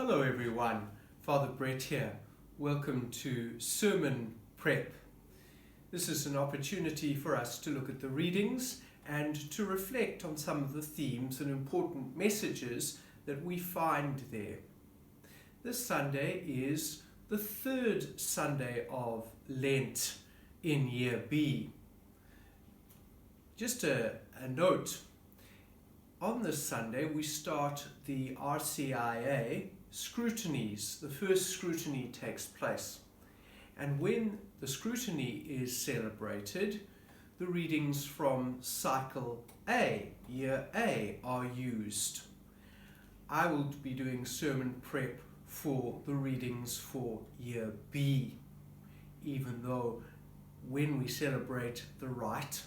Hello everyone, Father Brett here. Welcome to Sermon Prep. This is an opportunity for us to look at the readings and to reflect on some of the themes and important messages that we find there. This Sunday is the third Sunday of Lent in Year B. Just a note, on this Sunday we start the RCIA scrutinies. The first scrutiny takes place, and when the scrutiny is celebrated, the readings from Cycle A, Year A, are used. I will be doing sermon prep for the readings for Year B, even though when we celebrate the Rite,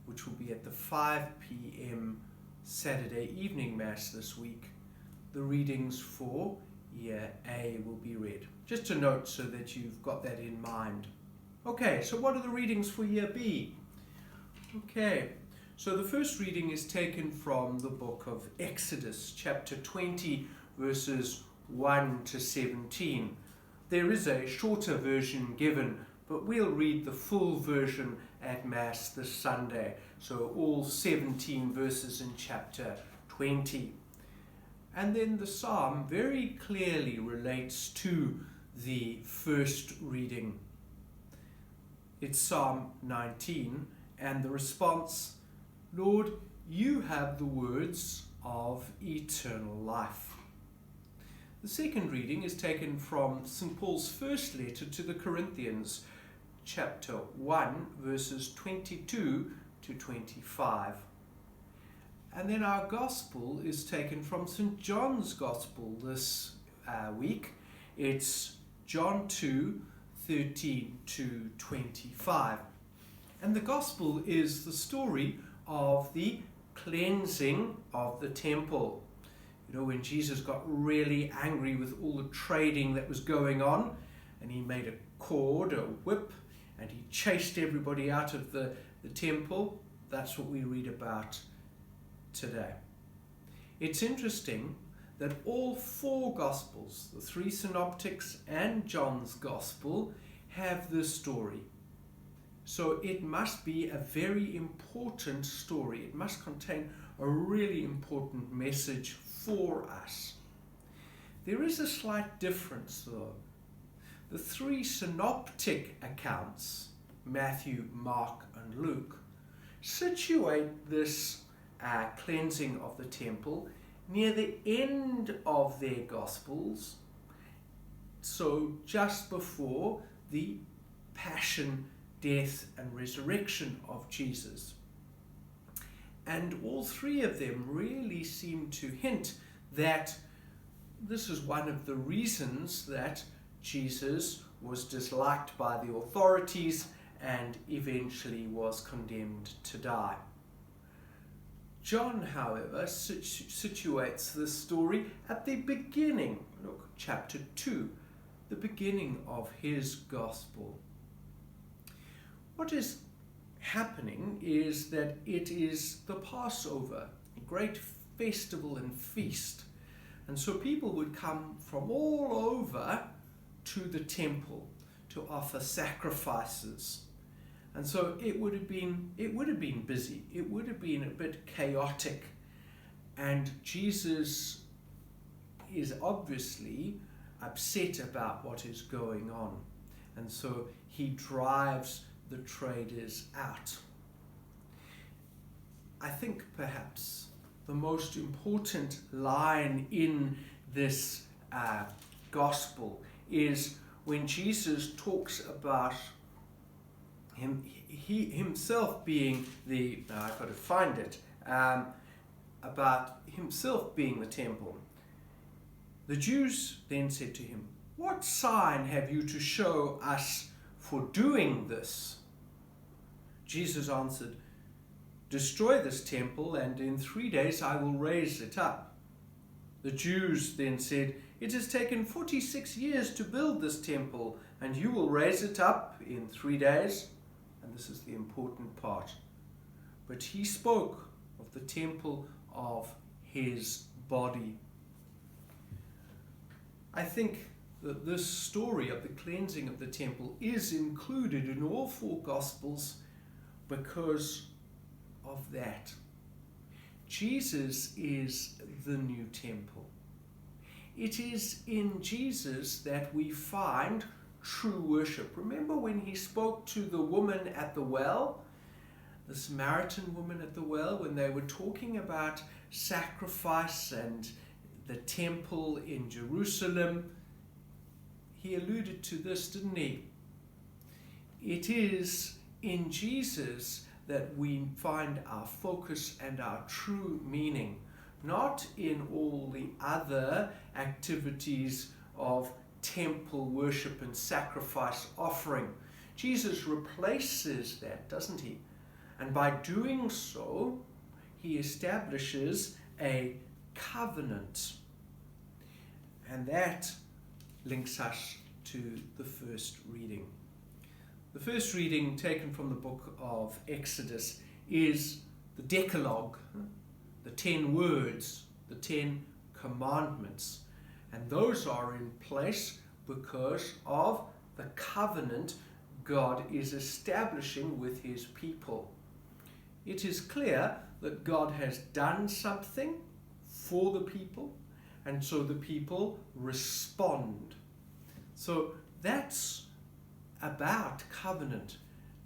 which will be at the 5 p.m. Saturday evening Mass this week, the readings for Year A will be read. Just a note so that you've got that in mind. Okay, so what are the readings for Year B? Okay, so the first reading is taken from the book of Exodus, chapter 20, verses 1 to 17. There is a shorter version given, but we'll read the full version at Mass this Sunday. So all 17 verses in chapter 20. And then the psalm very clearly relates to the first reading. It's Psalm 19, and the response, Lord, you have the words of eternal life. The second reading is taken from St. Paul's first letter to the Corinthians, chapter 1, verses 22 to 25. And then our Gospel is taken from St. John's Gospel this week. It's John 2, 13 to 25. And the Gospel is the story of the cleansing of the temple. You know, when Jesus got really angry with all the trading that was going on, and he made a cord, a whip, and he chased everybody out of the temple. That's what we read about today. It's interesting that all four Gospels, the three Synoptics and John's Gospel, have this story. So it must be a very important story. It must contain a really important message for us. There is a slight difference though. The three synoptic accounts, Matthew, Mark, and Luke, situate this cleansing of the temple near the end of their Gospels, so just before the passion, death, and resurrection of Jesus. And all three of them really seem to hint that this is one of the reasons that Jesus was disliked by the authorities and eventually was condemned to die. John, however, situates this story at the beginning. Look, chapter 2, the beginning of his Gospel. What is happening is that it is the Passover, a great festival and feast. And so people would come from all over to the temple to offer sacrifices. And so it would have been busy. It would have been a bit chaotic. And Jesus is obviously upset about what is going on. And so he drives the traders out. I think perhaps the most important line in this gospel is when Jesus talks about he himself being the, now I've got to find it, about himself being the temple. The Jews then said to him, "What sign have you to show us for doing this?" Jesus answered, "Destroy this temple, and in 3 days I will raise it up." The Jews then said, "It has taken 46 years to build this temple, and you will raise it up in 3 days?" And this is the important part. But he spoke of the temple of his body. I think that this story of the cleansing of the temple is included in all four Gospels because of that. Jesus is the new temple. It is in Jesus that we find true worship. Remember when he spoke to the woman at the well, the Samaritan woman at the well, when they were talking about sacrifice and the temple in Jerusalem? He alluded to this, didn't he? It is in Jesus that we find our focus and our true meaning, not in all the other activities of temple worship and sacrifice offering. Jesus replaces that, doesn't he? And by doing so, he establishes a covenant. And that links us to the first reading. The first reading taken from the book of Exodus is the Decalogue, the 10 words, the 10 commandments. And those are in place because of the covenant God is establishing with his people. It is clear that God has done something for the people, and so the people respond. So that's about covenant,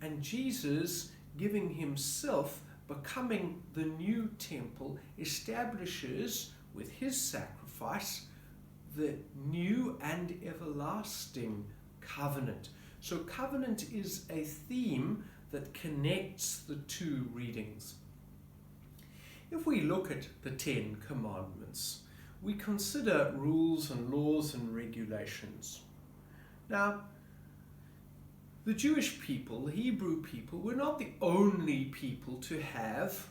and Jesus giving himself, becoming the new temple, establishes with his sacrifice the new and everlasting covenant. So covenant is a theme that connects the two readings. If we look at the 10 commandments, we consider rules and laws and regulations. Now, the Jewish people, the Hebrew people, were not the only people to have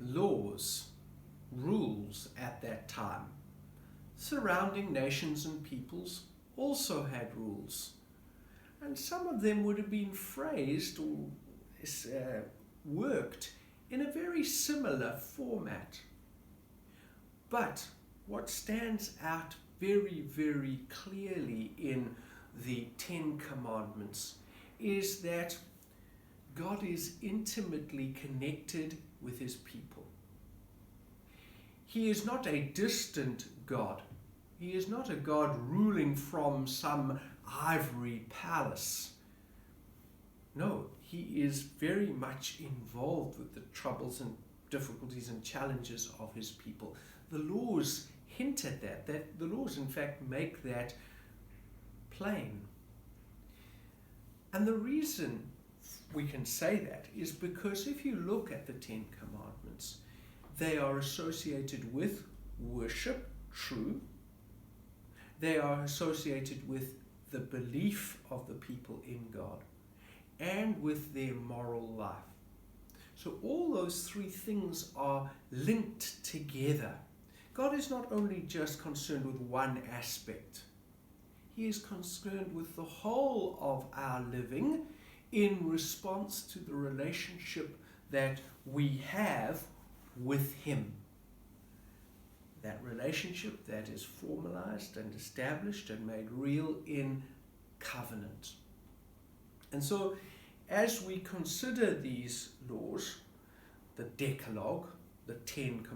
laws, rules at that time. Surrounding nations and peoples also had rules. And some of them would have been phrased or worked in a very similar format. But what stands out very, very clearly in the 10 commandments is that God is intimately connected with his people. He is not a distant God. He is not a God ruling from some ivory palace. No, he is very much involved with the troubles and difficulties and challenges of his people. The laws hint at that the laws in fact make that plain. And the reason we can say that is because if you look at the 10 commandments, they are associated with worship, true. They are associated with the belief of the people in God and with their moral life. So all those three things are linked together. God is not only just concerned with one aspect. He is concerned with the whole of our living in response to the relationship that we have with him. That relationship that is formalized and established and made real in covenant. And so as we consider these laws, the Decalogue, the 10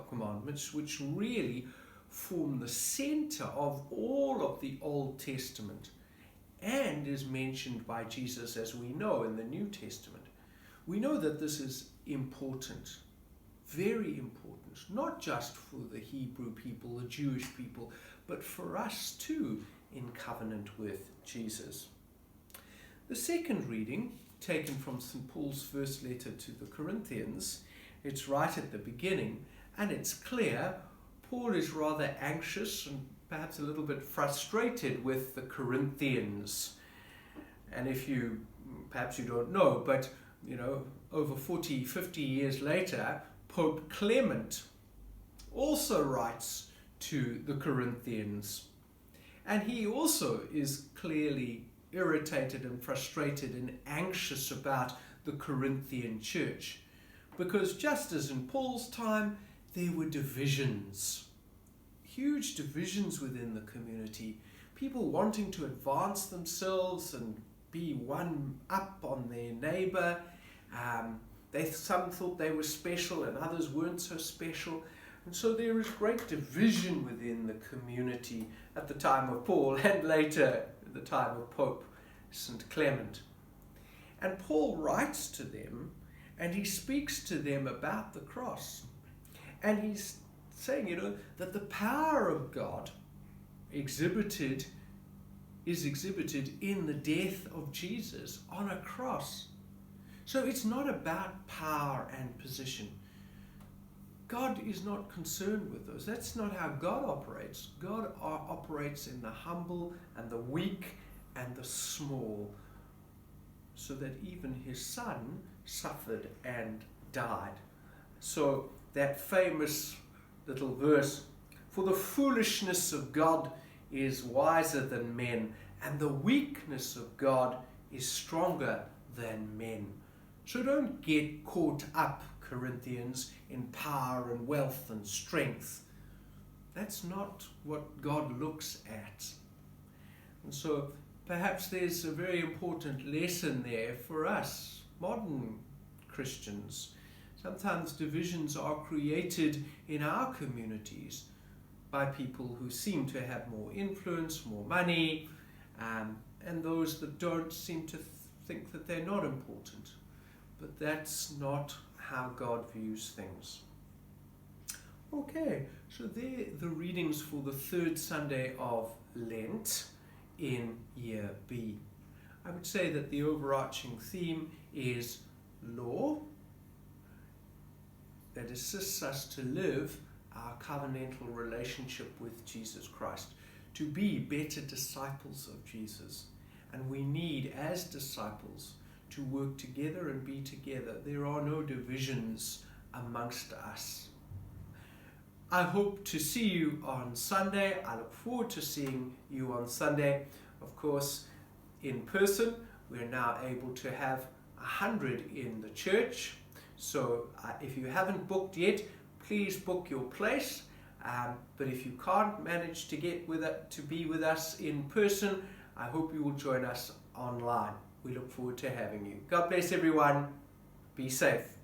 commandments, which really form the center of all of the Old Testament and is mentioned by Jesus, as we know, in the New Testament, we know that this is important, very important, not just for the Hebrew people, the Jewish people, but for us too in covenant with Jesus. The second reading, taken from St. Paul's first letter to the Corinthians, it's right at the beginning, and it's clear Paul is rather anxious and perhaps a little bit frustrated with the Corinthians. And perhaps you don't know, but over 40, 50 years later, Pope Clement also writes to the Corinthians. And he also is clearly irritated and frustrated and anxious about the Corinthian church. Because just as in Paul's time, there were divisions huge divisions within the community. People wanting to advance themselves and be one up on their neighbor. Some thought they were special and others weren't so special. And so there is great division within the community at the time of Paul and later at the time of Pope St. Clement. And Paul writes to them and he speaks to them about the cross. And he's saying, that the power of God is exhibited in the death of Jesus on a cross. So it's not about power and position. God is not concerned with those. That's not how God operates. God operates in the humble and the weak and the small, so that even his son suffered and died. So that famous little verse, for the foolishness of God is wiser than men, and the weakness of God is stronger than men. So don't get caught up, Corinthians, in power and wealth and strength. That's not what God looks at. And so perhaps there's a very important lesson there for us, modern Christians. Sometimes divisions are created in our communities by people who seem to have more influence, more money, and those that don't seem to think that they're not important. But that's not how God views things. Okay, so there are the readings for the third Sunday of Lent in Year B. I would say that the overarching theme is law that assists us to live our covenantal relationship with Jesus Christ, to be better disciples of Jesus. And we need, as disciples, to work together and be together. There are no divisions amongst us. I hope to see you on Sunday. I look forward to seeing you on Sunday. Of course, in person, we're now able to have 100 in the church. So if you haven't booked yet, please book your place. But if you can't manage to be with us in person, I hope you will join us online. We look forward to having you. God bless everyone. Be safe.